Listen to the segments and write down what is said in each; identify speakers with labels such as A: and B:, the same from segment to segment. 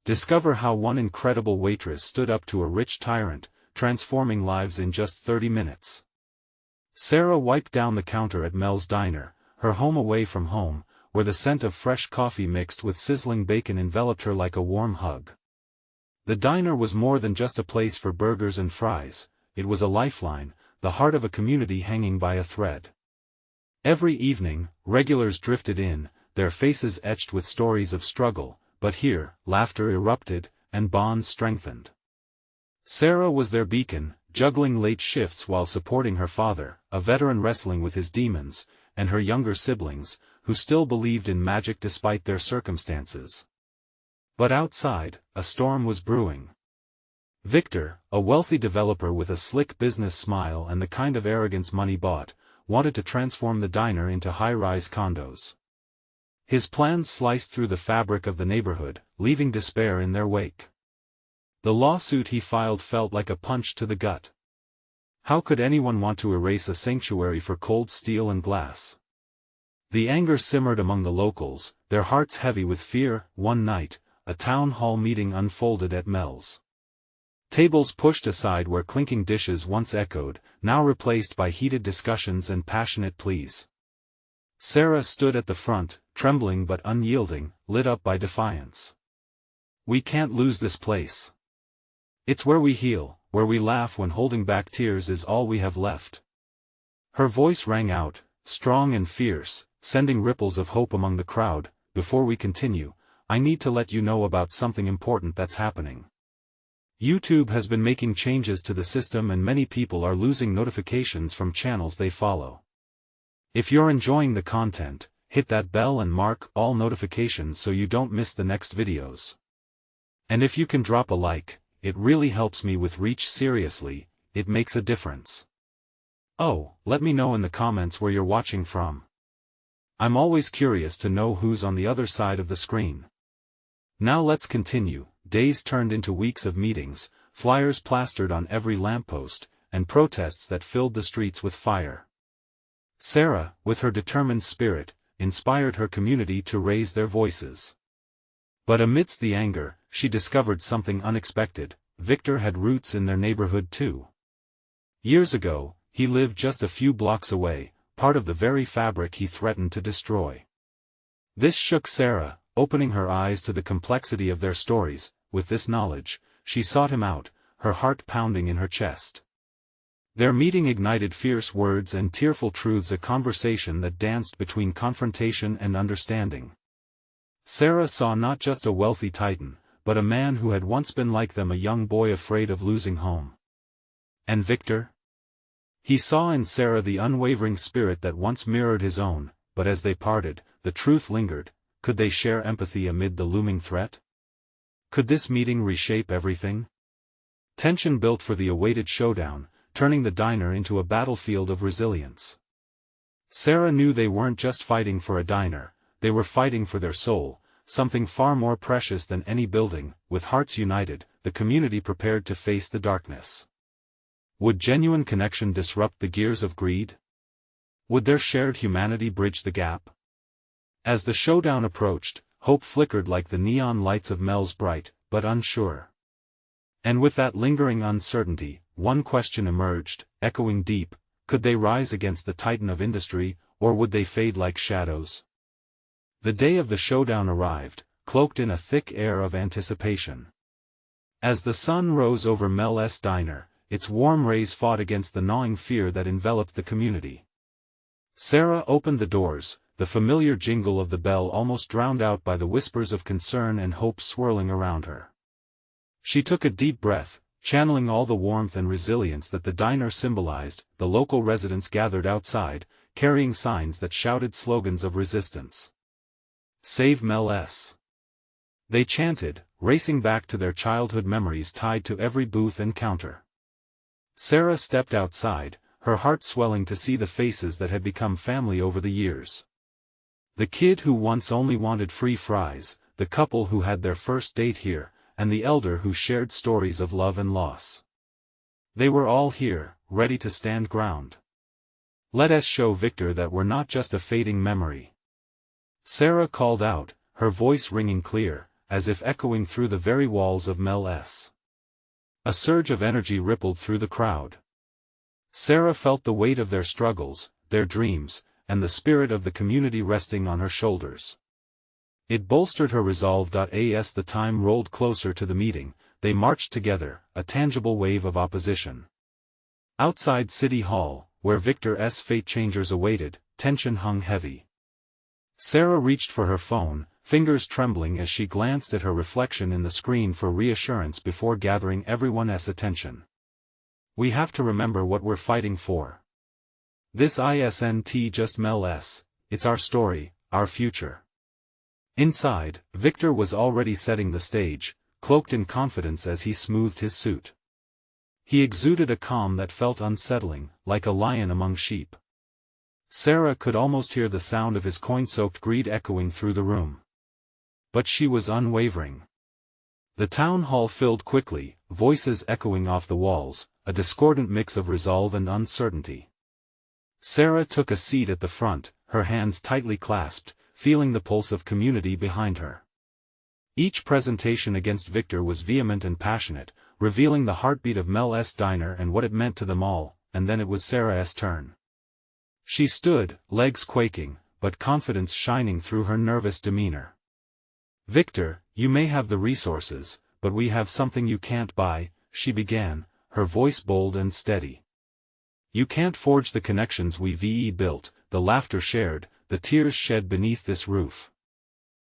A: Discover how one incredible waitress stood up to a rich tyrant, transforming lives in just 30 minutes. Sarah wiped down the counter at Mel's Diner, her home away from home, where the scent of fresh coffee mixed with sizzling bacon enveloped her like a warm hug. The diner was more than just a place for burgers and fries, it was a lifeline, the heart of a community hanging by a thread. Every evening, regulars drifted in, their faces etched with stories of struggle, but here, laughter erupted, and bonds strengthened. Sarah was their beacon, juggling late shifts while supporting her father, a veteran wrestling with his demons, and her younger siblings, who still believed in magic despite their circumstances. But outside, a storm was brewing. Victor, a wealthy developer with a slick business smile and the kind of arrogance money bought, wanted to transform the diner into high-rise condos. His plans sliced through the fabric of the neighborhood, leaving despair in their wake. The lawsuit he filed felt like a punch to the gut. How could anyone want to erase a sanctuary for cold steel and glass? The anger simmered among the locals, their hearts heavy with fear. One night, a town hall meeting unfolded at Mel's. Tables pushed aside where clinking dishes once echoed, now replaced by heated discussions and passionate pleas. Sarah stood at the front, trembling but unyielding, lit up by defiance. "We can't lose this place. It's where we heal, where we laugh when holding back tears is all we have left." Her voice rang out, strong and fierce, sending ripples of hope among the crowd. "Before we continue, I need to let you know about something important that's happening. YouTube has been making changes to the system and many people are losing notifications from channels they follow. If you're enjoying the content, hit that bell and mark all notifications so you don't miss the next videos. And if you can drop a like, it really helps me with reach. Seriously, it makes a difference. Oh, let me know in the comments where you're watching from. I'm always curious to know who's on the other side of the screen. Now let's continue. Days turned into weeks of meetings, flyers plastered on every lamppost, and protests that filled the streets with fire. Sarah, with her determined spirit, inspired her community to raise their voices. But amidst the anger, she discovered something unexpected. Victor had roots in their neighborhood too. Years ago, he lived just a few blocks away, part of the very fabric he threatened to destroy. This shook Sarah, opening her eyes to the complexity of their stories. With this knowledge, she sought him out, her heart pounding in her chest. Their meeting ignited fierce words and tearful truths, a conversation that danced between confrontation and understanding. Sarah saw not just a wealthy titan, but a man who had once been like them, a young boy afraid of losing home. And Victor? He saw in Sarah the unwavering spirit that once mirrored his own, but as they parted, the truth lingered. Could they share empathy amid the looming threat? Could this meeting reshape everything? Tension built for the awaited showdown, turning the diner into a battlefield of resilience. Sarah knew they weren't just fighting for a diner, they were fighting for their soul, something far more precious than any building. With hearts united, the community prepared to face the darkness. Would genuine connection disrupt the gears of greed? Would their shared humanity bridge the gap? As the showdown approached, hope flickered like the neon lights of Mel's bright, but unsure. And with that lingering uncertainty, one question emerged, echoing deep: could they rise against the titan of industry, or would they fade like shadows? The day of the showdown arrived, cloaked in a thick air of anticipation. As the sun rose over Mel's diner, its warm rays fought against the gnawing fear that enveloped the community. Sarah opened the doors, the familiar jingle of the bell almost drowned out by the whispers of concern and hope swirling around her. She took a deep breath, channeling all the warmth and resilience that the diner symbolized. The local residents gathered outside, carrying signs that shouted slogans of resistance. "Save Mel's." They chanted, racing back to their childhood memories tied to every booth and counter. Sarah stepped outside, her heart swelling to see the faces that had become family over the years. The kid who once only wanted free fries, the couple who had their first date here, and the elder who shared stories of love and loss. They were all here, ready to stand ground. "Let us show Victor that we're not just a fading memory." Sarah called out, her voice ringing clear, as if echoing through the very walls of Mel S. A surge of energy rippled through the crowd. Sarah felt the weight of their struggles, their dreams, and the spirit of the community resting on her shoulders. It bolstered her resolve. As the time rolled closer to the meeting, they marched together, a tangible wave of opposition. Outside City Hall, where Victor's fate changers awaited, tension hung heavy. Sarah reached for her phone, fingers trembling as she glanced at her reflection in the screen for reassurance before gathering everyone's attention. "We have to remember what we're fighting for. This isn't just Mel S., it's our story, our future." Inside, Victor was already setting the stage, cloaked in confidence as he smoothed his suit. He exuded a calm that felt unsettling, like a lion among sheep. Sarah could almost hear the sound of his coin-soaked greed echoing through the room. But she was unwavering. The town hall filled quickly, voices echoing off the walls, a discordant mix of resolve and uncertainty. Sarah took a seat at the front, her hands tightly clasped, feeling the pulse of community behind her. Each presentation against Victor was vehement and passionate, revealing the heartbeat of Mel S. Diner and what it meant to them all, and then it was Sarah's turn. She stood, legs quaking, but confidence shining through her nervous demeanor. "Victor, you may have the resources, but we have something you can't buy," she began, her voice bold and steady. "You can't forge the connections we've built, the laughter shared, the tears shed beneath this roof.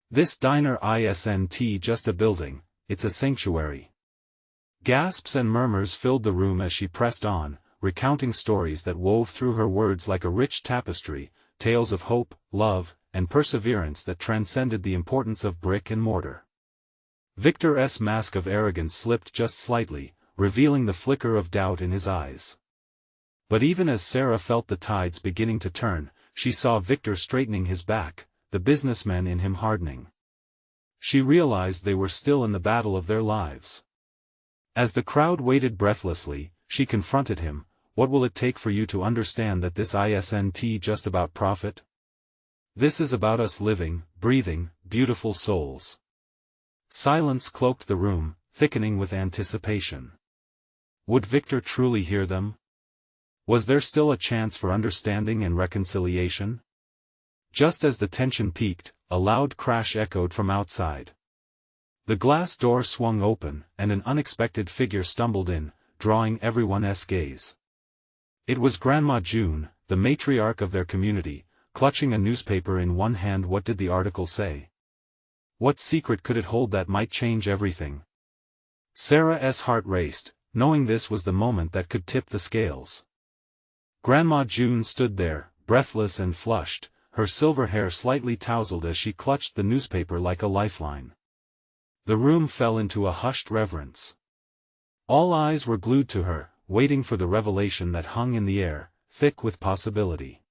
A: This diner isn't just a building, it's a sanctuary." Gasps and murmurs filled the room as she pressed on, recounting stories that wove through her words like a rich tapestry, tales of hope, love, and perseverance that transcended the importance of brick and mortar. Victor's mask of arrogance slipped just slightly, revealing the flicker of doubt in his eyes. But even as Sarah felt the tides beginning to turn, she saw Victor straightening his back, the businessman in him hardening. She realized they were still in the battle of their lives. As the crowd waited breathlessly, she confronted him. "What will it take for you to understand that this isn't just about profit? This is about us living, breathing, beautiful souls." Silence cloaked the room, thickening with anticipation. Would Victor truly hear them? Was there still a chance for understanding and reconciliation? Just as the tension peaked, a loud crash echoed from outside. The glass door swung open, and an unexpected figure stumbled in, drawing everyone's gaze. It was Grandma June, the matriarch of their community, clutching a newspaper in one hand. What did the article say? What secret could it hold that might change everything? Sarah's heart raced, knowing this was the moment that could tip the scales. Grandma June stood there, breathless and flushed, her silver hair slightly tousled as she clutched the newspaper like a lifeline. The room fell into a hushed reverence. All eyes were glued to her, waiting for the revelation that hung in the air, thick with possibility.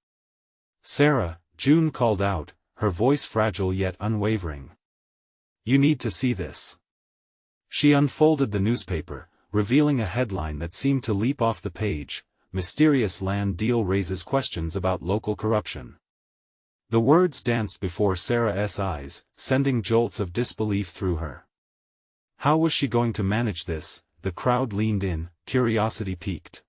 A: "Sarah," June called out, her voice fragile yet unwavering. "You need to see this." She unfolded the newspaper, revealing a headline that seemed to leap off the page: "Mysterious land deal raises questions about local corruption." The words danced before Sarah's eyes, sending jolts of disbelief through her. How was she going to manage this? The crowd leaned in, curiosity piqued.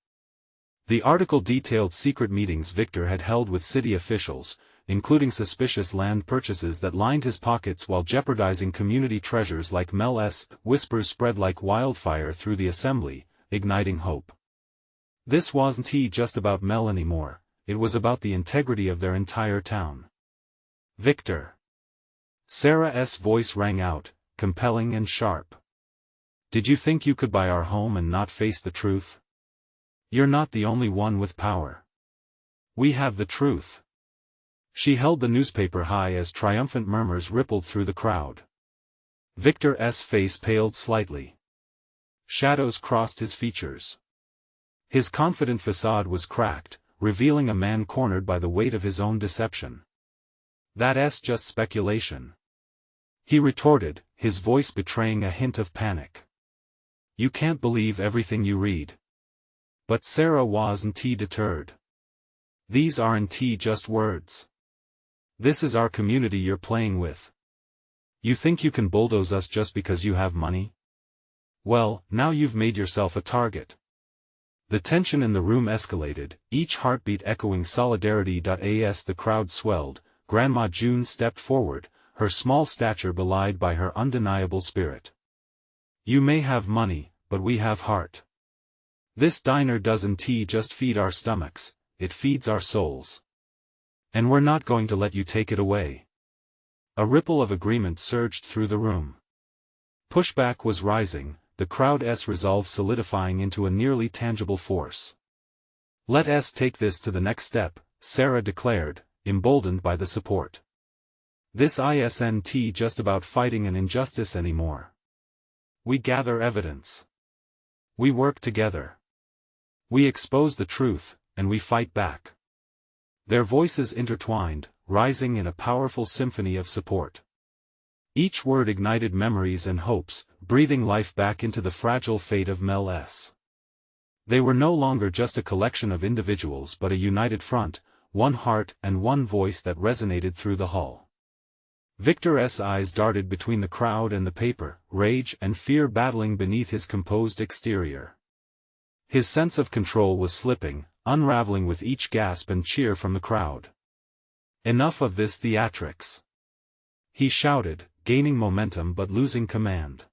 A: The article detailed secret meetings Victor had held with city officials, including suspicious land purchases that lined his pockets while jeopardizing community treasures like Mel S. Whispers spread like wildfire through the assembly, igniting hope. This wasn't just about Mel anymore, it was about the integrity of their entire town. "Victor." Sarah's voice rang out, compelling and sharp. "Did you think you could buy our home and not face the truth? You're not the only one with power. We have the truth." She held the newspaper high as triumphant murmurs rippled through the crowd. Victor's face paled slightly. Shadows crossed his features. His confident facade was cracked, revealing a man cornered by the weight of his own deception. "That's just speculation," he retorted, his voice betraying a hint of panic. "You can't believe everything you read." But Sarah wasn't deterred. "These aren't just words. This is our community you're playing with. You think you can bulldoze us just because you have money? Well, now you've made yourself a target. The tension in the room escalated, each heartbeat echoing solidarity. As the crowd swelled, Grandma June stepped forward, her small stature belied by her undeniable spirit. You may have money, but we have heart. This diner doesn't just feed our stomachs, it feeds our souls. And we're not going to let you take it away. A ripple of agreement surged through the room. Pushback was rising, the crowd's resolve solidifying into a nearly tangible force. Let us take this to the next step, Sarah declared, emboldened by the support. This isn't just about fighting an injustice anymore. We gather evidence. We work together. We expose the truth, and we fight back. Their voices intertwined, rising in a powerful symphony of support. Each word ignited memories and hopes, breathing life back into the fragile fate of Mel S. They were no longer just a collection of individuals but a united front, one heart and one voice that resonated through the hall. Victor's eyes darted between the crowd and the paper, rage and fear battling beneath his composed exterior. His sense of control was slipping, unraveling with each gasp and cheer from the crowd. Enough of this theatrics. He shouted, gaining momentum but losing command.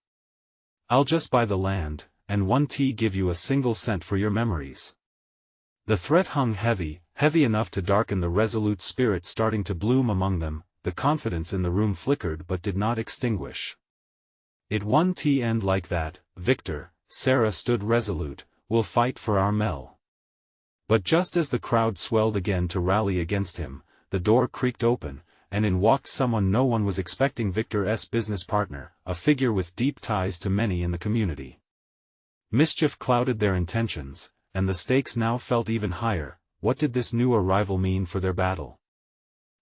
A: I'll just buy the land, and give you a single cent for your memories. The threat hung heavy enough to darken the resolute spirit starting to bloom among them. The confidence in the room flickered but did not extinguish. It won't end like that, Victor, Sarah stood resolute, we'll fight for our Mel. But just as the crowd swelled again to rally against him, the door creaked open, and in walked someone no one was expecting. Victor's business partner, a figure with deep ties to many in the community. Mischief clouded their intentions, and the stakes now felt even higher. What did this new arrival mean for their battle?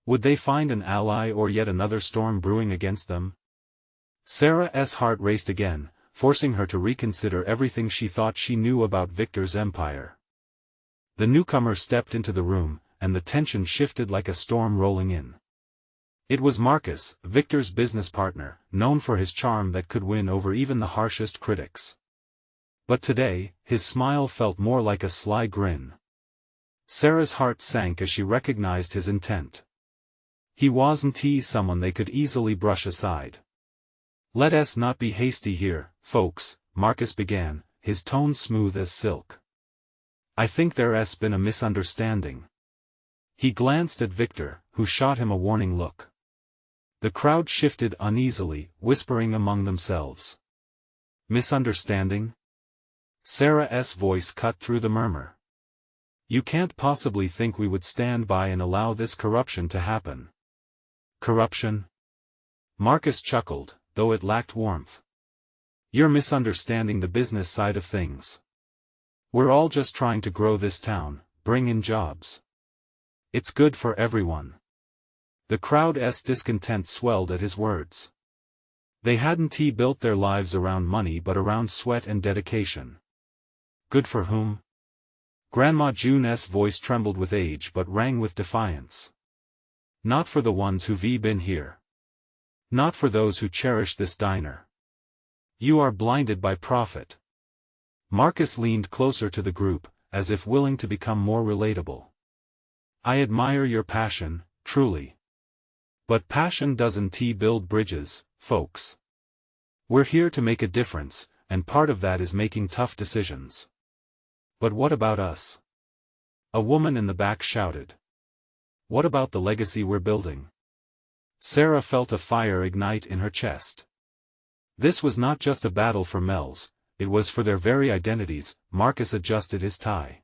A: Would they find an ally or yet another storm brewing against them? Sarah's heart raced again, forcing her to reconsider everything she thought she knew about Victor's empire. The newcomer stepped into the room, and the tension shifted like a storm rolling in. It was Marcus, Victor's business partner, known for his charm that could win over even the harshest critics. But today, his smile felt more like a sly grin. Sarah's heart sank as she recognized his intent. He wasn't someone they could easily brush aside. Let us not be hasty here, folks, Marcus began, his tone smooth as silk. I think there's been a misunderstanding. He glanced at Victor, who shot him a warning look. The crowd shifted uneasily, whispering among themselves. Misunderstanding? Sarah's voice cut through the murmur. You can't possibly think we would stand by and allow this corruption to happen. Corruption? Marcus chuckled, though it lacked warmth. You're misunderstanding the business side of things. We're all just trying to grow this town, bring in jobs. It's good for everyone. The crowd's discontent swelled at his words. They hadn't built their lives around money but around sweat and dedication. Good for whom? Grandma June's voice trembled with age but rang with defiance. Not for the ones who've been here. Not for those who cherish this diner. You are blinded by profit. Marcus leaned closer to the group, as if willing to become more relatable. I admire your passion, truly. But passion doesn't build bridges, folks. We're here to make a difference, and part of that is making tough decisions. But what about us? A woman in the back shouted. What about the legacy we're building? Sarah felt a fire ignite in her chest. This was not just a battle for Mel's, it was for their very identities. Marcus adjusted his tie.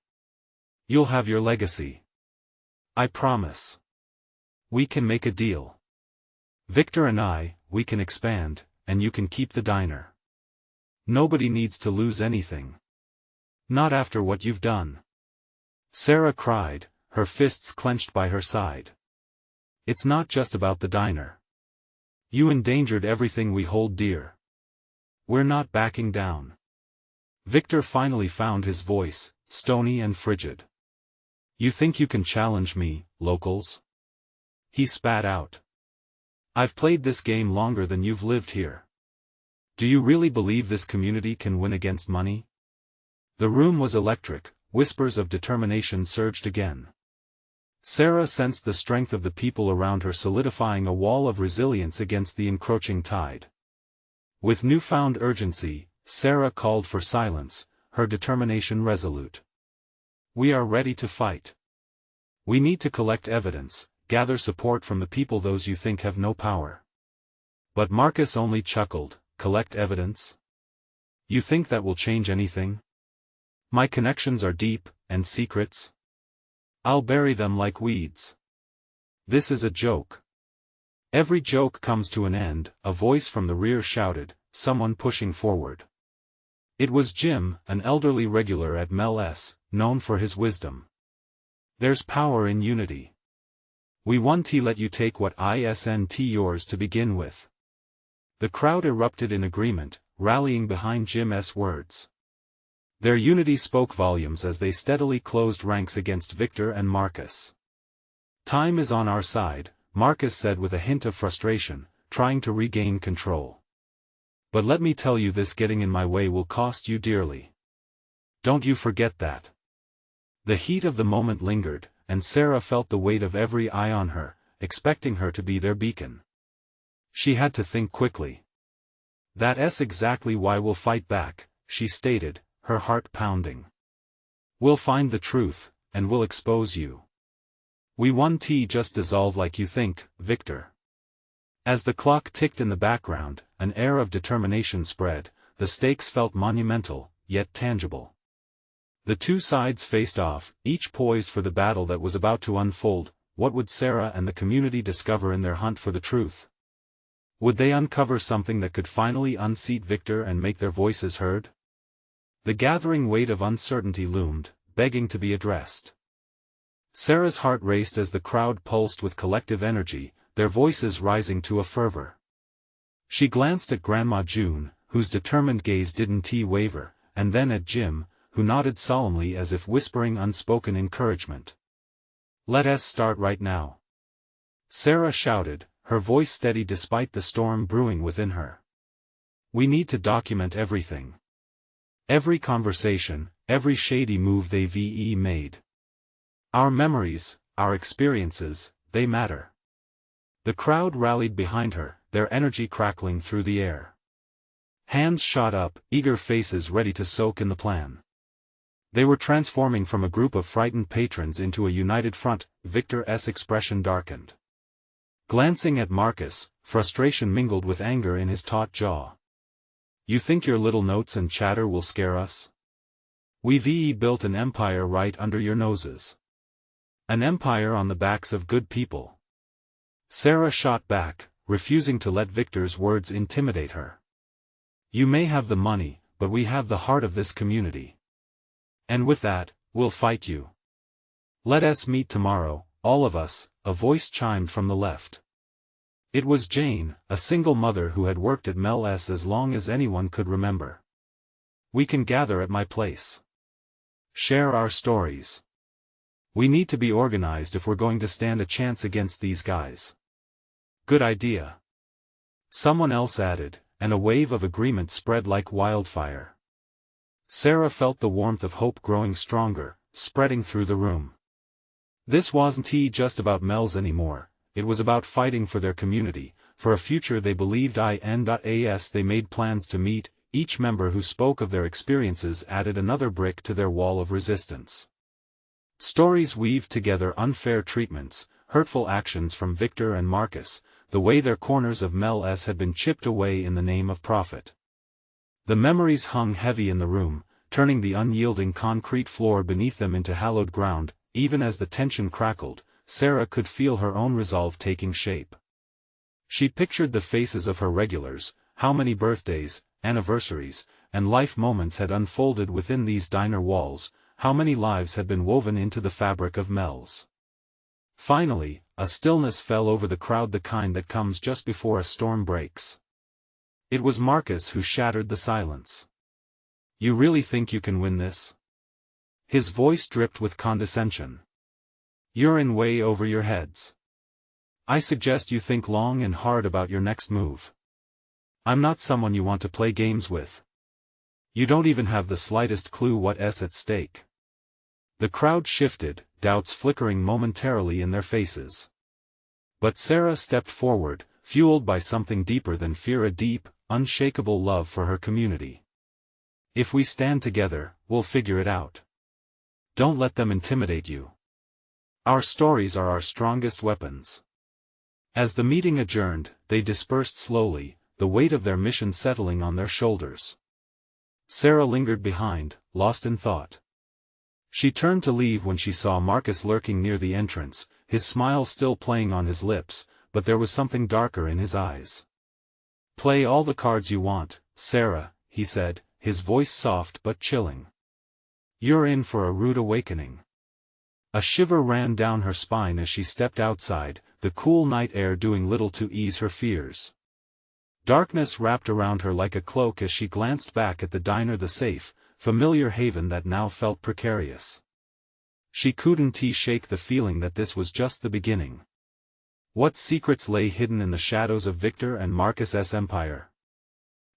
A: You'll have your legacy. I promise. We can make a deal. Victor and we can expand, and you can keep the diner. Nobody needs to lose anything. Not after what you've done. Sarah cried, her fists clenched by her side. It's not just about the diner. You endangered everything we hold dear. We're not backing down. Victor finally found his voice, stony and frigid. You think you can challenge me, locals? He spat out. I've played this game longer than you've lived here. Do you really believe this community can win against money? The room was electric, whispers of determination surged again. Sarah sensed the strength of the people around her solidifying a wall of resilience against the encroaching tide. With newfound urgency, Sarah called for silence, her determination resolute. We are ready to fight. We need to collect evidence, gather support from the people those you think have no power. But Marcus only chuckled. Collect evidence? You think that will change anything? My connections are deep, and secrets? I'll bury them like weeds. This is a joke. Every joke comes to an end, a voice from the rear shouted, someone pushing forward. It was Jim, an elderly regular at Mel S., known for his wisdom. There's power in unity. We won't let you take what isn't yours to begin with. The crowd erupted in agreement, rallying behind Jim's words. Their unity spoke volumes as they steadily closed ranks against Victor and Marcus. Time is on our side, Marcus said with a hint of frustration, trying to regain control. But let me tell you, this getting in my way will cost you dearly. Don't you forget that. The heat of the moment lingered, and Sarah felt the weight of every eye on her, expecting her to be their beacon. She had to think quickly. That's exactly why we'll fight back, she stated, her heart pounding. We'll find the truth, and we'll expose you. We won't just dissolve like you think, Victor. As the clock ticked in the background, an air of determination spread, the stakes felt monumental, yet tangible. The two sides faced off, each poised for the battle that was about to unfold. What would Sarah and the community discover in their hunt for the truth? Would they uncover something that could finally unseat Victor and make their voices heard? The gathering weight of uncertainty loomed, begging to be addressed. Sarah's heart raced as the crowd pulsed with collective energy, their voices rising to a fervor. She glanced at Grandma June, whose determined gaze didn't waver, and then at Jim, who nodded solemnly as if whispering unspoken encouragement. Let us start right now. Sarah shouted, her voice steady despite the storm brewing within her. We need to document everything. Every conversation, every shady move they've made. Our memories, our experiences, they matter. The crowd rallied behind her, their energy crackling through the air. Hands shot up, eager faces ready to soak in the plan. They were transforming from a group of frightened patrons into a united front. Victor's expression darkened. Glancing at Marcus, frustration mingled with anger in his taut jaw. You think your little notes and chatter will scare us? We've built an empire right under your noses. An empire on the backs of good people. Sarah shot back, refusing to let Victor's words intimidate her. You may have the money, but we have the heart of this community. And with that, we'll fight you. Let us meet tomorrow, all of us, a voice chimed from the left. It was Jane, a single mother who had worked at Mel S as long as anyone could remember. We can gather at my place. Share our stories. We need to be organized if we're going to stand a chance against these guys. Good idea. Someone else added, and a wave of agreement spread like wildfire. Sarah felt the warmth of hope growing stronger, spreading through the room. This wasn't just about Mel's anymore, it was about fighting for their community, for a future they believed in. As they made plans to meet, each member who spoke of their experiences added another brick to their wall of resistance. Stories weaved together unfair treatments, hurtful actions from Victor and Marcus, the way their corners of Mel S had been chipped away in the name of profit. The memories hung heavy in the room, turning the unyielding concrete floor beneath them into hallowed ground. Even as the tension crackled, Sarah could feel her own resolve taking shape. She pictured the faces of her regulars, how many birthdays, anniversaries, and life moments had unfolded within these diner walls, how many lives had been woven into the fabric of Mel's. Finally, a stillness fell over the crowd, the kind that comes just before a storm breaks. It was Marcus who shattered the silence. You really think you can win this? His voice dripped with condescension. You're in way over your heads. I suggest you think long and hard about your next move. I'm not someone you want to play games with. You don't even have the slightest clue what's at stake." The crowd shifted, doubts flickering momentarily in their faces. But Sarah stepped forward, fueled by something deeper than fear, a deep, unshakable love for her community. "If we stand together, we'll figure it out. Don't let them intimidate you. Our stories are our strongest weapons." As the meeting adjourned, they dispersed slowly, the weight of their mission settling on their shoulders. Sarah lingered behind, lost in thought. She turned to leave when she saw Marcus lurking near the entrance, his smile still playing on his lips, but there was something darker in his eyes. "Play all the cards you want, Sarah," he said, his voice soft but chilling. "You're in for a rude awakening." A shiver ran down her spine as she stepped outside, the cool night air doing little to ease her fears. Darkness wrapped around her like a cloak as she glanced back at the diner, the safe, familiar haven that now felt precarious. She couldn't shake the feeling that this was just the beginning. What secrets lay hidden in the shadows of Victor and Marcus's empire?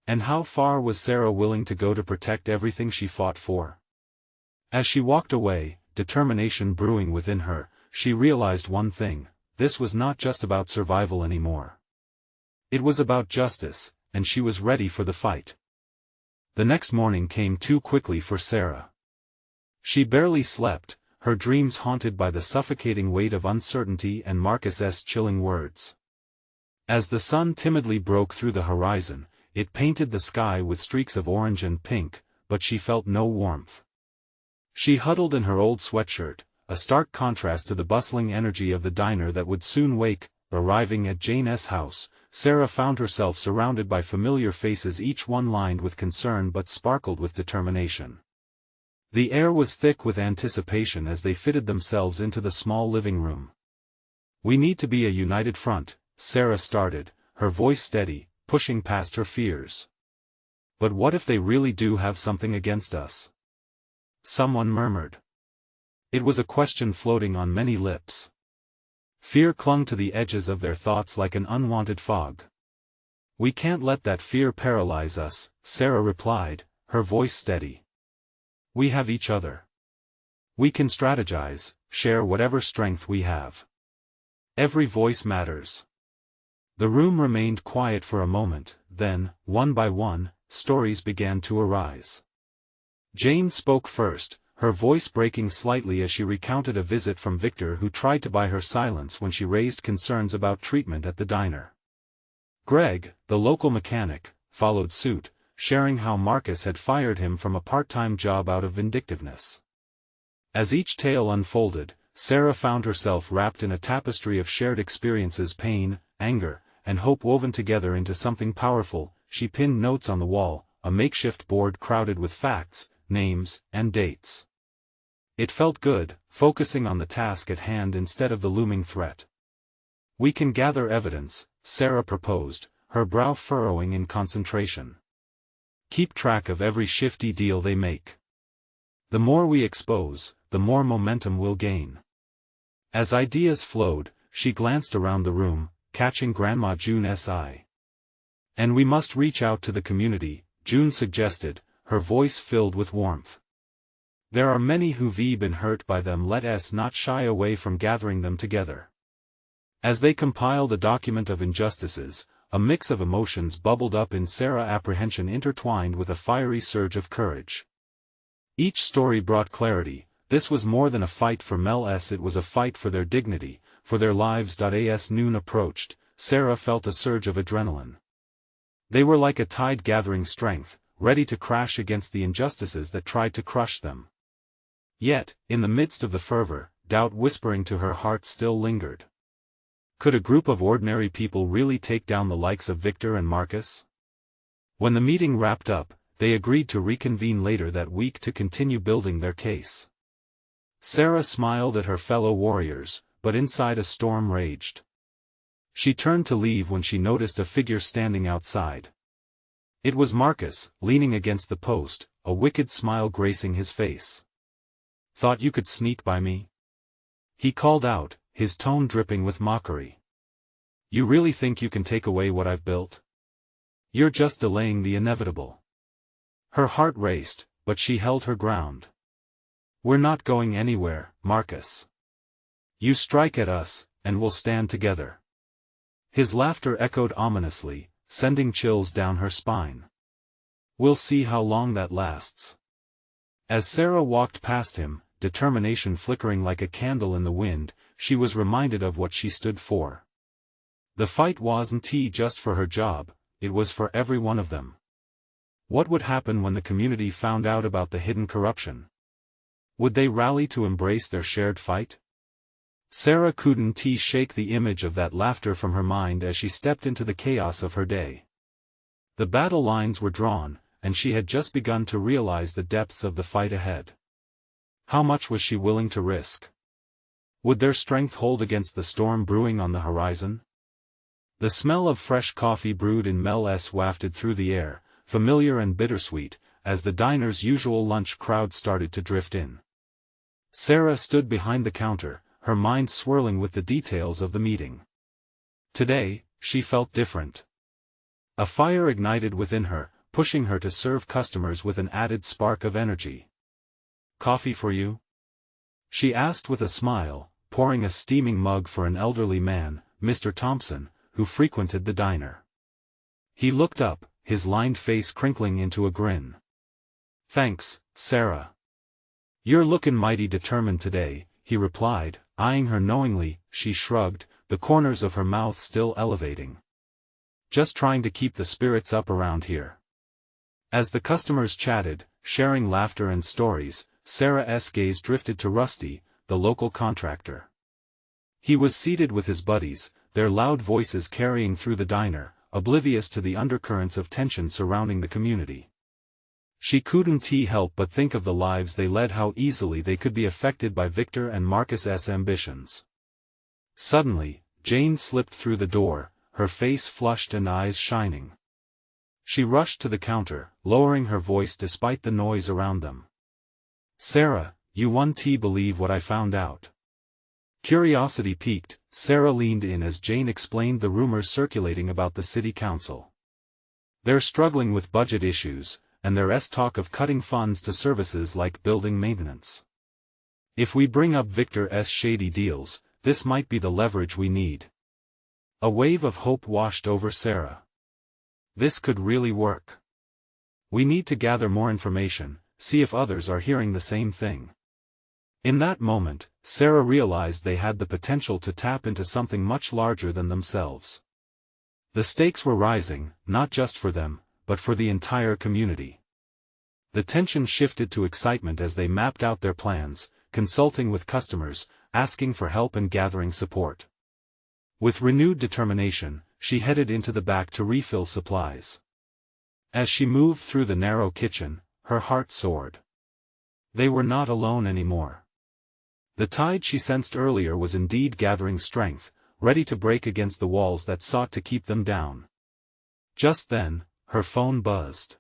A: And how far was Sarah willing to go to protect everything she fought for? As she walked away, determination brewing within her, she realized one thing: this was not just about survival anymore. It was about justice, and she was ready for the fight. The next morning came too quickly for Sarah. She barely slept, her dreams haunted by the suffocating weight of uncertainty and Marcus's chilling words. As the sun timidly broke through the horizon, it painted the sky with streaks of orange and pink, but she felt no warmth. She huddled in her old sweatshirt, a stark contrast to the bustling energy of the diner that would soon wake. Arriving at Jane's house, Sarah found herself surrounded by familiar faces, each one lined with concern but sparkled with determination. The air was thick with anticipation as they fitted themselves into the small living room. "We need to be a united front," Sarah started, her voice steady, pushing past her fears. "But what if they really do have something against us?" someone murmured. It was a question floating on many lips. Fear clung to the edges of their thoughts like an unwanted fog. "We can't let that fear paralyze us," Sarah replied, her voice steady. "We have each other. We can strategize, share whatever strength we have. Every voice matters." The room remained quiet for a moment, then, one by one, stories began to arise. Jane spoke first, her voice breaking slightly as she recounted a visit from Victor who tried to buy her silence when she raised concerns about treatment at the diner. Greg, the local mechanic, followed suit, sharing how Marcus had fired him from a part-time job out of vindictiveness. As each tale unfolded, Sarah found herself wrapped in a tapestry of shared experiences, pain, anger, and hope woven together into something powerful. She pinned notes on the wall, a makeshift board crowded with facts, names, and dates. It felt good, focusing on the task at hand instead of the looming threat. "We can gather evidence," Sarah proposed, her brow furrowing in concentration. "Keep track of every shifty deal they make. The more we expose, the more momentum we'll gain." As ideas flowed, she glanced around the room, catching Grandma June's eye. "And we must reach out to the community," June suggested, her voice filled with warmth. "There are many who've been hurt by them. Let us not shy away from gathering them together." As they compiled a document of injustices, a mix of emotions bubbled up in Sarah, apprehension intertwined with a fiery surge of courage. Each story brought clarity. This was more than a fight for Mel's, it was a fight for their dignity, for their lives. As noon approached, Sarah felt a surge of adrenaline. They were like a tide gathering strength, ready to crash against the injustices that tried to crush them. Yet, in the midst of the fervor, doubt whispering to her heart still lingered. Could a group of ordinary people really take down the likes of Victor and Marcus? When the meeting wrapped up, they agreed to reconvene later that week to continue building their case. Sarah smiled at her fellow warriors, but inside a storm raged. She turned to leave when she noticed a figure standing outside. It was Marcus, leaning against the post, a wicked smile gracing his face. "Thought you could sneak by me?" he called out, his tone dripping with mockery. You really think you can take away what I've built? You're just delaying the inevitable. Her heart raced, but she held her ground. We're not going anywhere, Marcus. You strike at us, and we'll stand together. His laughter echoed ominously, sending chills down her spine. We'll see how long that lasts. As Sarah walked past him, determination flickering like a candle in the wind, she was reminded of what she stood for. The fight wasn't just for her job, it was for every one of them. What would happen when the community found out about the hidden corruption? Would they rally to embrace their shared fight? Sarah couldn't shake the image of that laughter from her mind as she stepped into the chaos of her day. The battle lines were drawn, and she had just begun to realize the depths of the fight ahead. How much was she willing to risk? Would their strength hold against the storm brewing on the horizon? The smell of fresh coffee brewed in Mel's wafted through the air, familiar and bittersweet, as the diner's usual lunch crowd started to drift in. Sarah stood behind the counter, her mind swirling with the details of the meeting. Today, she felt different. A fire ignited within her, pushing her to serve customers with an added spark of energy. Coffee for you? She asked with a smile, pouring a steaming mug for an elderly man, Mr. Thompson, who frequented the diner. He looked up, his lined face crinkling into a grin. Thanks, Sarah. You're lookin' mighty determined today, he replied, eyeing her knowingly. She shrugged, the corners of her mouth still elevating. Just trying to keep the spirits up around here. As the customers chatted, sharing laughter and stories, Sarah's gaze drifted to Rusty, the local contractor. He was seated with his buddies, their loud voices carrying through the diner, oblivious to the undercurrents of tension surrounding the community. She couldn't help but think of the lives they led, how easily they could be affected by Victor and Marcus's ambitions. Suddenly, Jane slipped through the door, her face flushed and eyes shining. She rushed to the counter, lowering her voice despite the noise around them. Sarah, you won't believe what I found out. Curiosity piqued, Sarah leaned in as Jane explained the rumors circulating about the city council. They're struggling with budget issues, and there's talk of cutting funds to services like building maintenance. If we bring up Victor's shady deals, this might be the leverage we need. A wave of hope washed over Sarah. This could really work. We need to gather more information, see if others are hearing the same thing. In that moment, Sarah realized they had the potential to tap into something much larger than themselves. The stakes were rising, not just for them, but for the entire community. The tension shifted to excitement as they mapped out their plans, consulting with customers, asking for help and gathering support. With renewed determination, she headed into the back to refill supplies. As she moved through the narrow kitchen, her heart soared. They were not alone anymore. The tide she sensed earlier was indeed gathering strength, ready to break against the walls that sought to keep them down. Just then, her phone buzzed.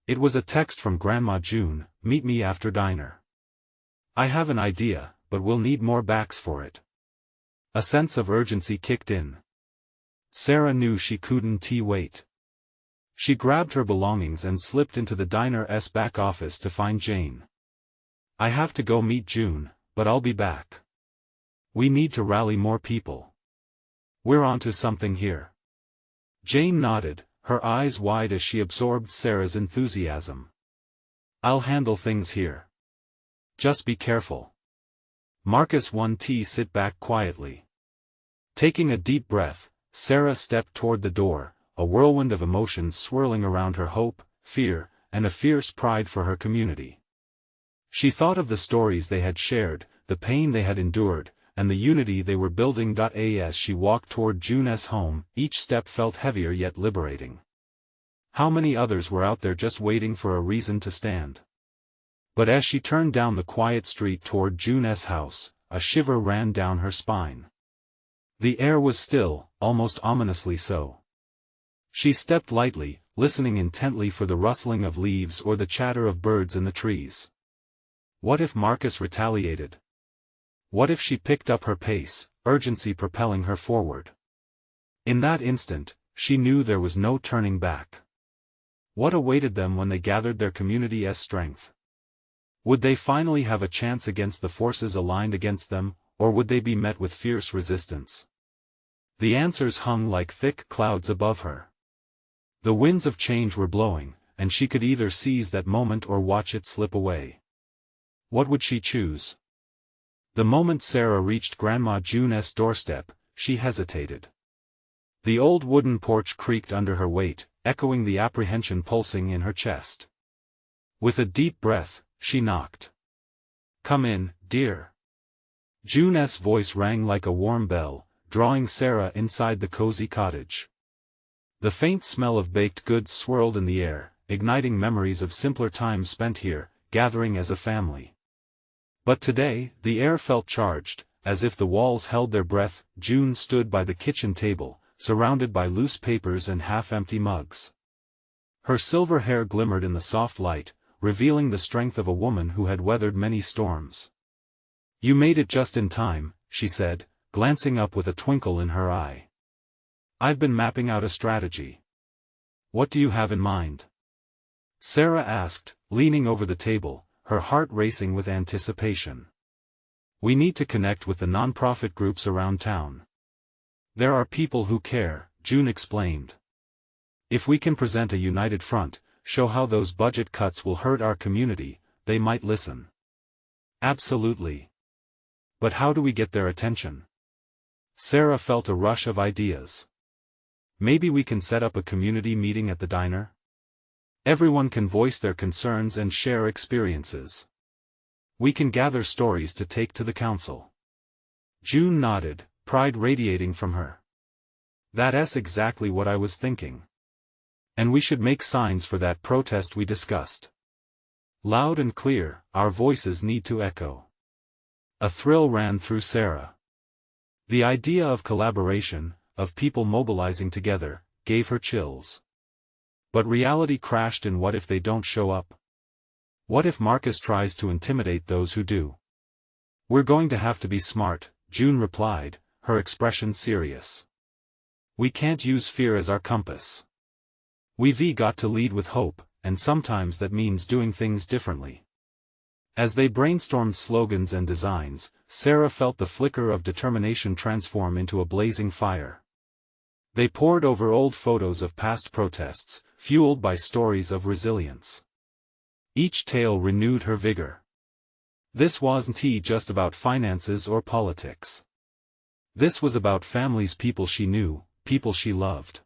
A: It was a text from Grandma June, "Meet me after diner. I have an idea, but we'll need more backs for it." A sense of urgency kicked in. Sarah knew she couldn't wait. She grabbed her belongings and slipped into the diner's back office to find Jane. "I have to go meet June, but I'll be back. We need to rally more people. We're onto something here." Jane nodded, her eyes wide as she absorbed Sarah's enthusiasm. "I'll handle things here. Just be careful." Marcus won't sit back quietly. Taking a deep breath, Sarah stepped toward the door, a whirlwind of emotions swirling around her: hope, fear, and a fierce pride for her community. She thought of the stories they had shared, the pain they had endured, and the unity they were building. As she walked toward June's home, each step felt heavier yet liberating. How many others were out there just waiting for a reason to stand? But as she turned down the quiet street toward June's house, a shiver ran down her spine. The air was still, almost ominously so. She stepped lightly, listening intently for the rustling of leaves or the chatter of birds in the trees. What if Marcus retaliated? What if she picked up her pace, urgency propelling her forward? In that instant, she knew there was no turning back. What awaited them when they gathered their community's strength? Would they finally have a chance against the forces aligned against them, or would they be met with fierce resistance? The answers hung like thick clouds above her. The winds of change were blowing, and she could either seize that moment or watch it slip away. What would she choose? The moment Sarah reached Grandma June's doorstep, she hesitated. The old wooden porch creaked under her weight, echoing the apprehension pulsing in her chest. With a deep breath, she knocked. "Come in, dear." June's voice rang like a warm bell, drawing Sarah inside the cozy cottage. The faint smell of baked goods swirled in the air, igniting memories of simpler times spent here, gathering as a family. But today, the air felt charged, as if the walls held their breath. June stood by the kitchen table, surrounded by loose papers and half-empty mugs. Her silver hair glimmered in the soft light, revealing the strength of a woman who had weathered many storms. "You made it just in time," she said, glancing up with a twinkle in her eye. "I've been mapping out a strategy." "What do you have in mind?" Sarah asked, leaning over the table, her heart racing with anticipation. "We need to connect with the nonprofit groups around town. There are people who care," June explained. "If we can present a united front, show how those budget cuts will hurt our community, they might listen." "Absolutely. But how do we get their attention?" Sarah felt a rush of ideas. "Maybe we can set up a community meeting at the diner? Everyone can voice their concerns and share experiences. We can gather stories to take to the council." June nodded, pride radiating from her. "That's exactly what I was thinking. And we should make signs for that protest we discussed. Loud and clear, our voices need to echo." A thrill ran through Sarah. The idea of collaboration, of people mobilizing together, gave her chills. But reality crashed in what if they don't show up? What if Marcus tries to intimidate those who do? "We're going to have to be smart," June replied, her expression serious. "We can't use fear as our compass. We've got to lead with hope, and sometimes that means doing things differently." As they brainstormed slogans and designs, Sarah felt the flicker of determination transform into a blazing fire. They pored over old photos of past protests, fueled by stories of resilience. Each tale renewed her vigor. This wasn't just about finances or politics. This was about families, people she knew, people she loved.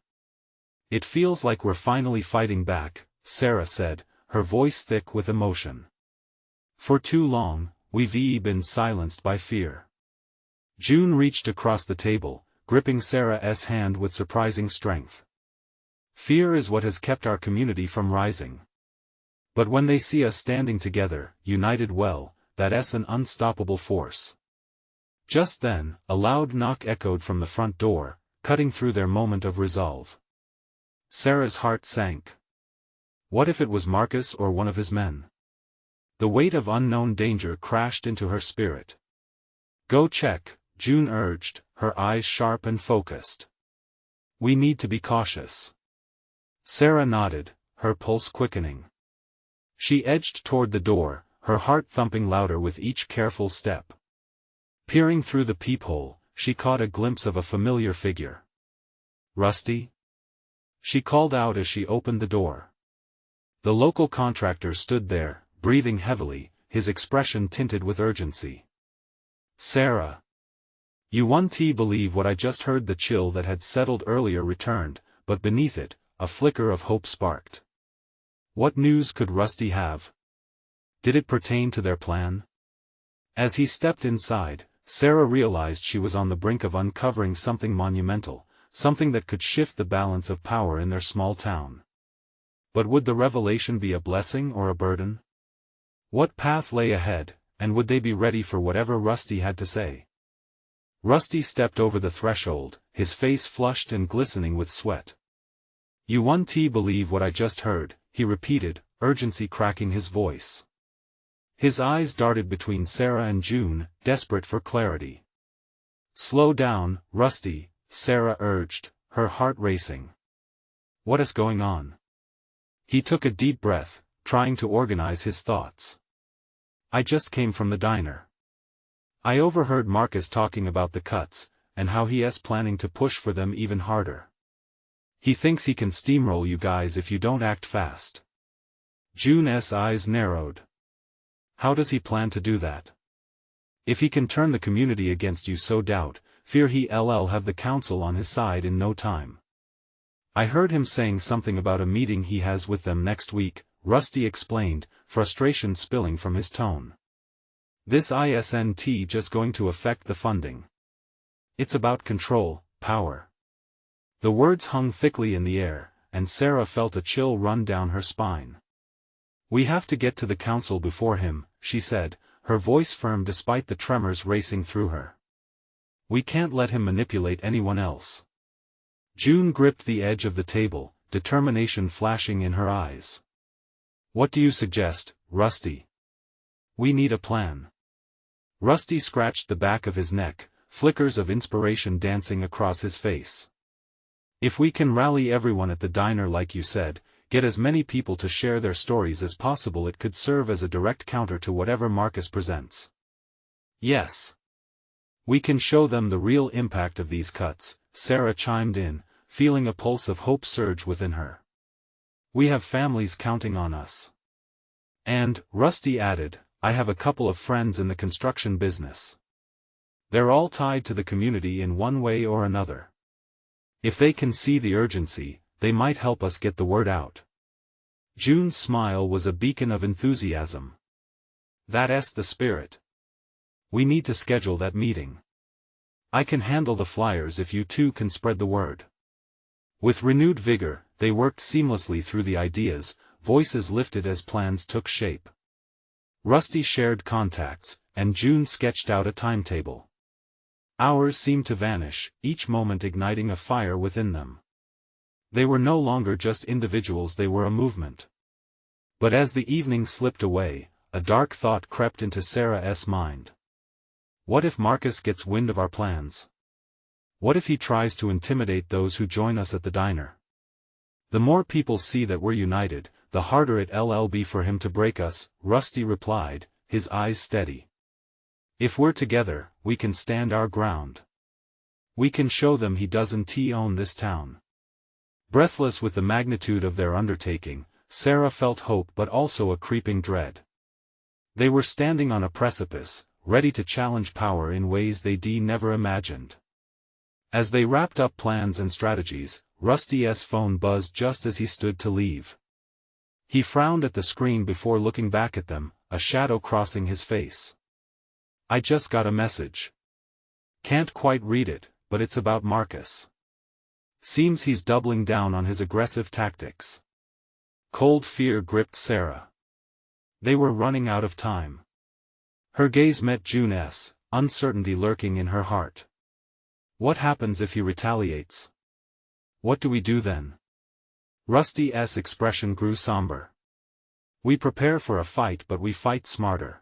A: "It feels like we're finally fighting back," Sarah said, her voice thick with emotion. "For too long, we've been silenced by fear." June reached across the table, gripping Sarah's hand with surprising strength. "Fear is what has kept our community from rising. But when they see us standing together, united, well, that's an unstoppable force." Just then, a loud knock echoed from the front door, cutting through their moment of resolve. Sarah's heart sank. What if it was Marcus or one of his men? The weight of unknown danger crashed into her spirit. "Go check," June urged, her eyes sharp and focused. "We need to be cautious." Sarah nodded, her pulse quickening. She edged toward the door, her heart thumping louder with each careful step. Peering through the peephole, she caught a glimpse of a familiar figure. "Rusty?" she called out as she opened the door. The local contractor stood there, breathing heavily, his expression tinted with urgency. "Sarah. You won't believe what I just heard." The chill that had settled earlier returned, but beneath it, a flicker of hope sparked. What news could Rusty have? Did it pertain to their plan? As he stepped inside, Sarah realized she was on the brink of uncovering something monumental, something that could shift the balance of power in their small town. But would the revelation be a blessing or a burden? What path lay ahead, and would they be ready for whatever Rusty had to say? Rusty stepped over the threshold, his face flushed and glistening with sweat. "You won't believe what I just heard," he repeated, urgency cracking his voice. His eyes darted between Sarah and June, desperate for clarity. "Slow down, Rusty," Sarah urged, her heart racing. What is going on? He took a deep breath, trying to organize his thoughts. I just came from the diner. I overheard Marcus talking about the cuts, and how he's planning to push for them even harder. He thinks he can steamroll you guys if you don't act fast. June's eyes narrowed. How does he plan to do that? If he can turn the community against you, so fear he'll have the council on his side in no time. I heard him saying something about a meeting he has with them next week, Rusty explained, frustration spilling from his tone. This isn't just going to affect the funding. It's about control, power. The words hung thickly in the air, and Sarah felt a chill run down her spine. We have to get to the council before him, she said, her voice firm despite the tremors racing through her. We can't let him manipulate anyone else. June gripped the edge of the table, determination flashing in her eyes. What do you suggest, Rusty? We need a plan. Rusty scratched the back of his neck, flickers of inspiration dancing across his face. If we can rally everyone at the diner like you said, get as many people to share their stories as possible, it could serve as a direct counter to whatever Marcus presents. Yes. We can show them the real impact of these cuts, Sarah chimed in, feeling a pulse of hope surge within her. We have families counting on us. And, Rusty added, I have a couple of friends in the construction business. They're all tied to the community in one way or another. If they can see the urgency, they might help us get the word out. June's smile was a beacon of enthusiasm. That's the spirit. We need to schedule that meeting. I can handle the flyers if you two can spread the word. With renewed vigor, they worked seamlessly through the ideas, voices lifted as plans took shape. Rusty shared contacts, and June sketched out a timetable. Hours seemed to vanish, each moment igniting a fire within them. They were no longer just individuals, they were a movement. But as the evening slipped away, a dark thought crept into Sarah's mind. What if Marcus gets wind of our plans? What if he tries to intimidate those who join us at the diner? The more people see that we're united, the harder it'll be for him to break us, Rusty replied, his eyes steady. If we're together, we can stand our ground. We can show them he doesn't own this town. Breathless with the magnitude of their undertaking, Sarah felt hope but also a creeping dread. They were standing on a precipice, ready to challenge power in ways they never imagined. As they wrapped up plans and strategies, Rusty's phone buzzed just as he stood to leave. He frowned at the screen before looking back at them, a shadow crossing his face. I just got a message. Can't quite read it, but it's about Marcus. Seems he's doubling down on his aggressive tactics. Cold fear gripped Sarah. They were running out of time. Her gaze met June's, uncertainty lurking in her heart. What happens if he retaliates? What do we do then? Rusty's expression grew somber. We prepare for a fight, but we fight smarter.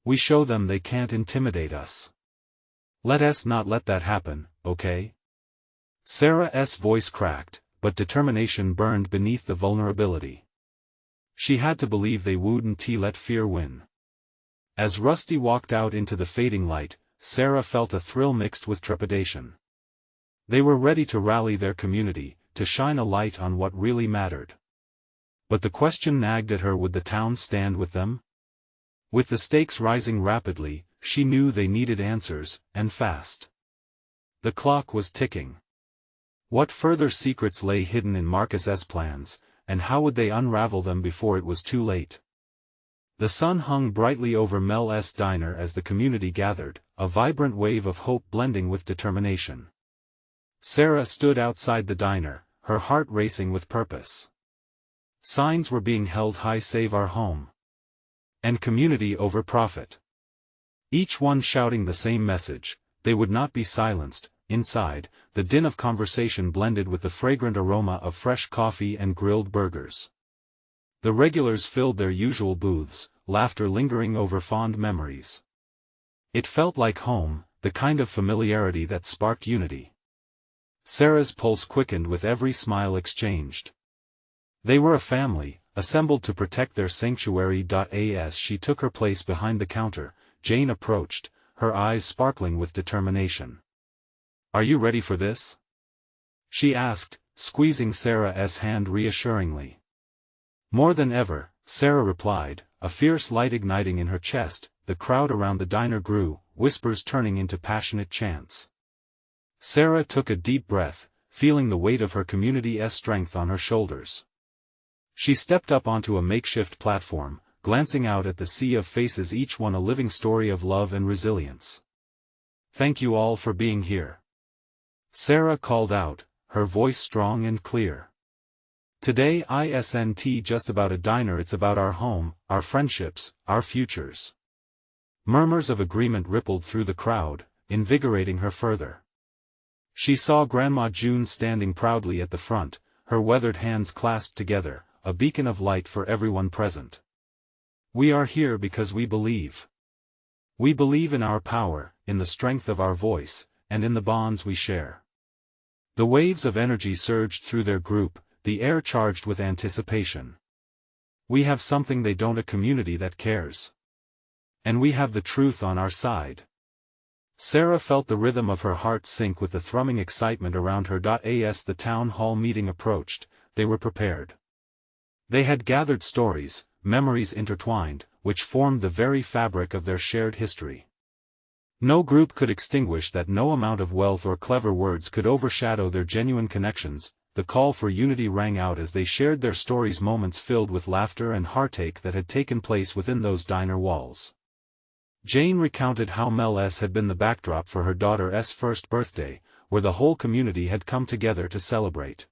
A: We show them they can't intimidate us. Let us not let that happen, okay? Sarah's voice cracked, but determination burned beneath the vulnerability. She had to believe they wouldn't let fear win. As Rusty walked out into the fading light, Sarah felt a thrill mixed with trepidation. They were ready to rally their community, to shine a light on what really mattered. But the question nagged at her: would the town stand with them? With the stakes rising rapidly, she knew they needed answers, and fast. The clock was ticking. What further secrets lay hidden in Marcus's plans, and how would they unravel them before it was too late? The sun hung brightly over Mel's diner as the community gathered, a vibrant wave of hope blending with determination. Sarah stood outside the diner, her heart racing with purpose. Signs were being held high: save our home. And community over profit. Each one shouting the same message. They would not be silenced. Inside, the din of conversation blended with the fragrant aroma of fresh coffee and grilled burgers. The regulars filled their usual booths, laughter lingering over fond memories. It felt like home, the kind of familiarity that sparked unity. Sarah's pulse quickened with every smile exchanged. They were a family, assembled to protect their sanctuary. As she took her place behind the counter, Jane approached, her eyes sparkling with determination. "Are you ready for this?" she asked, squeezing Sarah's hand reassuringly. "More than ever," Sarah replied, a fierce light igniting in her chest. The crowd around the diner grew, whispers turning into passionate chants. Sarah took a deep breath, feeling the weight of her community's strength on her shoulders. She stepped up onto a makeshift platform, glancing out at the sea of faces, each one a living story of love and resilience. "Thank you all for being here," Sarah called out, her voice strong and clear. "Today isn't just about a diner, it's about our home, our friendships, our futures." Murmurs of agreement rippled through the crowd, invigorating her further. She saw Grandma June standing proudly at the front, her weathered hands clasped together, a beacon of light for everyone present. "We are here because we believe. We believe in our power, in the strength of our voice, and in the bonds we share." The waves of energy surged through their group, the air charged with anticipation. "We have something they don't, a community that cares. And we have the truth on our side." Sarah felt the rhythm of her heart sink with the thrumming excitement around her. As the town hall meeting approached, they were prepared. They had gathered stories, memories intertwined, which formed the very fabric of their shared history. No group could extinguish that, no amount of wealth or clever words could overshadow their genuine connections. The call for unity rang out as they shared their stories, moments filled with laughter and heartache that had taken place within those diner walls. Jane recounted how Mel S. had been the backdrop for her daughter's first birthday, where the whole community had come together to celebrate.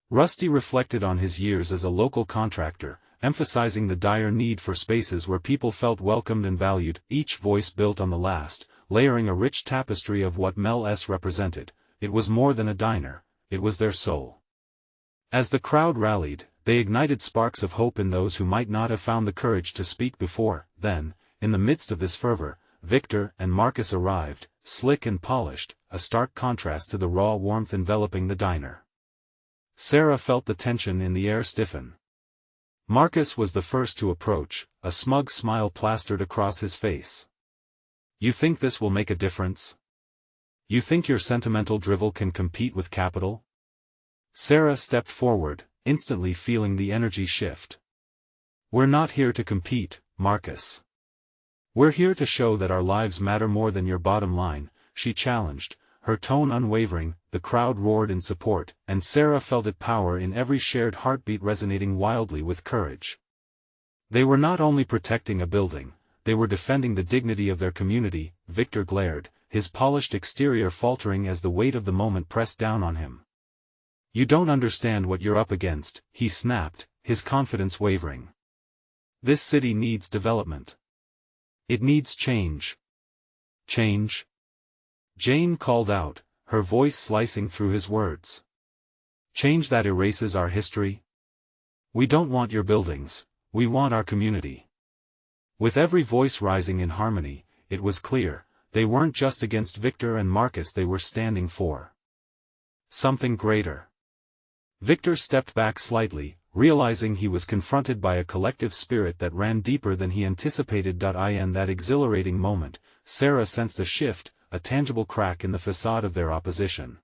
A: Rusty reflected on his years as a local contractor, emphasizing the dire need for spaces where people felt welcomed and valued, each voice built on the last, layering a rich tapestry of what Mel S. represented. It was more than a diner, it was their soul. As the crowd rallied, they ignited sparks of hope in those who might not have found the courage to speak before. Then, in the midst of this fervor, Victor and Marcus arrived, slick and polished, a stark contrast to the raw warmth enveloping the diner. Sarah felt the tension in the air stiffen. Marcus was the first to approach, a smug smile plastered across his face. "You think this will make a difference? You think your sentimental drivel can compete with capital?" Sarah stepped forward, instantly feeling the energy shift. "We're not here to compete, Marcus. We're here to show that our lives matter more than your bottom line," she challenged, her tone unwavering. The crowd roared in support, and Sarah felt it, power in every shared heartbeat resonating wildly with courage. They were not only protecting a building, they were defending the dignity of their community. Victor glared, his polished exterior faltering as the weight of the moment pressed down on him. "You don't understand what you're up against," he snapped, his confidence wavering. "This city needs development. It needs change." "Change?" Jane called out, her voice slicing through his words. "Change that erases our history? We don't want your buildings, we want our community." With every voice rising in harmony, it was clear, they weren't just against Victor and Marcus, they were standing for something greater. Victor stepped back slightly, realizing he was confronted by a collective spirit that ran deeper than he anticipated. In that exhilarating moment, Sarah sensed a shift, a tangible crack in the facade of their opposition.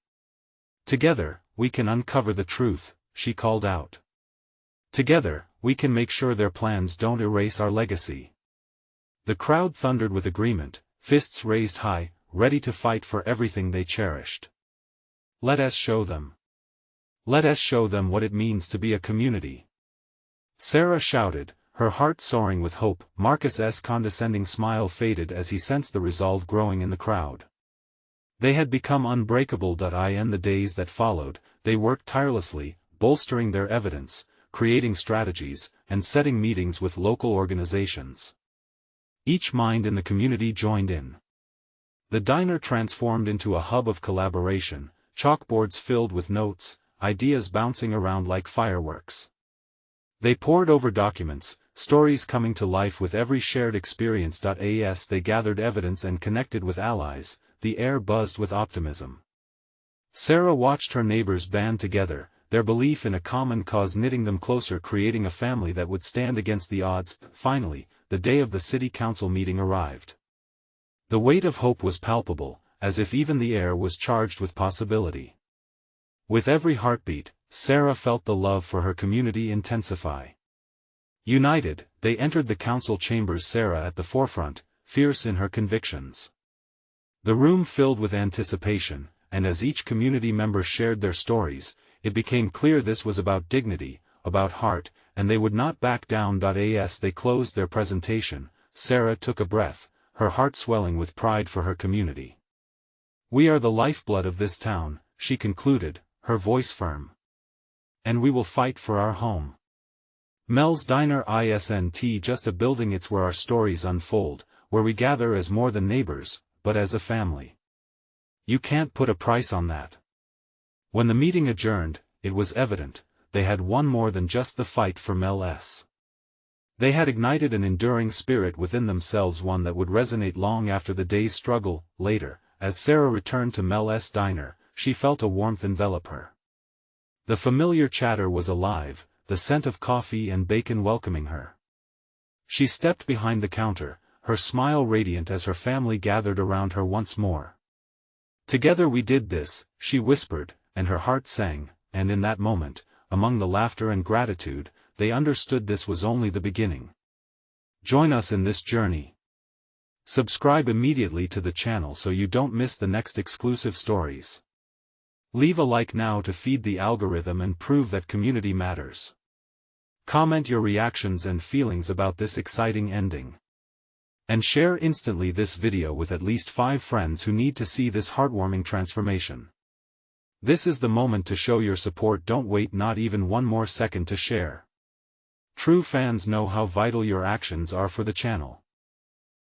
A: "Together, we can uncover the truth," she called out. "Together, we can make sure their plans don't erase our legacy." The crowd thundered with agreement, fists raised high, ready to fight for everything they cherished. "Let us show them. Let us show them what it means to be a community," Sarah shouted, her heart soaring with hope. Marcus's condescending smile faded as he sensed the resolve growing in the crowd. They had become unbreakable. In the days that followed, they worked tirelessly, bolstering their evidence, creating strategies, and setting meetings with local organizations. Each mind in the community joined in. The diner transformed into a hub of collaboration, chalkboards filled with notes, ideas bouncing around like fireworks. They pored over documents, stories coming to life with every shared experience. As they gathered evidence and connected with allies, the air buzzed with optimism. Sarah watched her neighbors band together, their belief in a common cause knitting them closer, creating a family that would stand against the odds. Finally, the day of the city council meeting arrived. The weight of hope was palpable, as if even the air was charged with possibility. With every heartbeat, Sarah felt the love for her community intensify. United, they entered the council chambers, Sarah at the forefront, fierce in her convictions. The room filled with anticipation, and as each community member shared their stories, it became clear this was about dignity, about heart, and they would not back down. As they closed their presentation, Sarah took a breath, her heart swelling with pride for her community. "We are the lifeblood of this town," she concluded, her voice firm. "And we will fight for our home. Mel's Diner isn't just a building, it's where our stories unfold, where we gather as more than neighbors, but as a family. You can't put a price on that." When the meeting adjourned, it was evident, they had won more than just the fight for Mel's. They had ignited an enduring spirit within themselves, one that would resonate long after the day's struggle. Later, as Sarah returned to Mel's Diner, she felt a warmth envelop her. The familiar chatter was alive, the scent of coffee and bacon welcoming her. She stepped behind the counter, her smile radiant as her family gathered around her once more. "Together we did this," she whispered, and her heart sang, and in that moment, among the laughter and gratitude, they understood this was only the beginning. Join us in this journey. Subscribe immediately to the channel so you don't miss the next exclusive stories. Leave a like now to feed the algorithm and prove that community matters. Comment your reactions and feelings about this exciting ending. And share instantly this video with at least 5 friends who need to see this heartwarming transformation. This is the moment to show your support. Don't wait not even one more second to share. True fans know how vital your actions are for the channel.